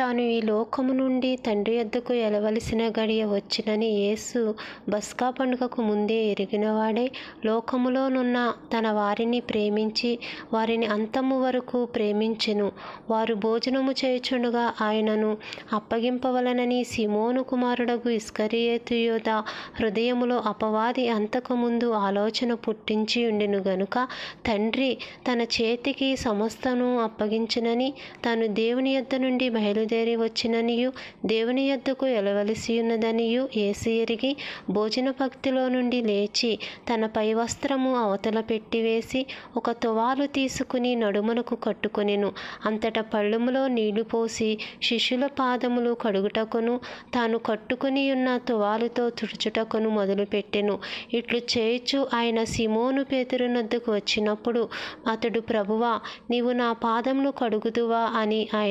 తాను ఈ లోకము నుండి తండ్రి యొద్దకు వెళ్ళవలసిన గడియ వచ్చినని యేసు బస్కా పండుగకు ముందే ఎరిగినవాడై లోకములోనున్న తన వారిని ప్రేమించి వారిని అంతము వరకు ప్రేమించెను. వారు భోజనము చేయుచుండగా ఆయనను అప్పగింపవలనని సీమోను కుమారుడగు ఇస్కరియోతు యూద హృదయములో అపవాది అంతకుముందు ఆలోచన పుట్టించి ఉండెను గనుక తండ్రి తన చేతికి సమస్తను అప్పగించునని తాను దేవుని యొద్ద నుండి బయలుదేరి వచ్చిననియు దేవుని యొద్దకు వెళ్ళవలసి ఉన్నదనియు యేసు ఎరిగి భోజన భక్తిలో నుండి లేచి తన పై వస్త్రము అవతల పెట్టివేసి ఒక తువాలు తీసుకుని నడుమునకు కట్టుకొనెను. అంతటా పళ్ళెములో నీళ్లు పోసి శిష్యుల పాదములు కడుగుటకును తాను కట్టుకుని ఉన్న తువాలుతో తుడుచుటకును మొదలుపెట్టెను. ఇట్లు చేయుచు ఆయన సీమోను పేతురునొద్దకు వచ్చినప్పుడు అతడు, ప్రభువా, నీవు నా పాదములు కడుగుదువా అని ఆయన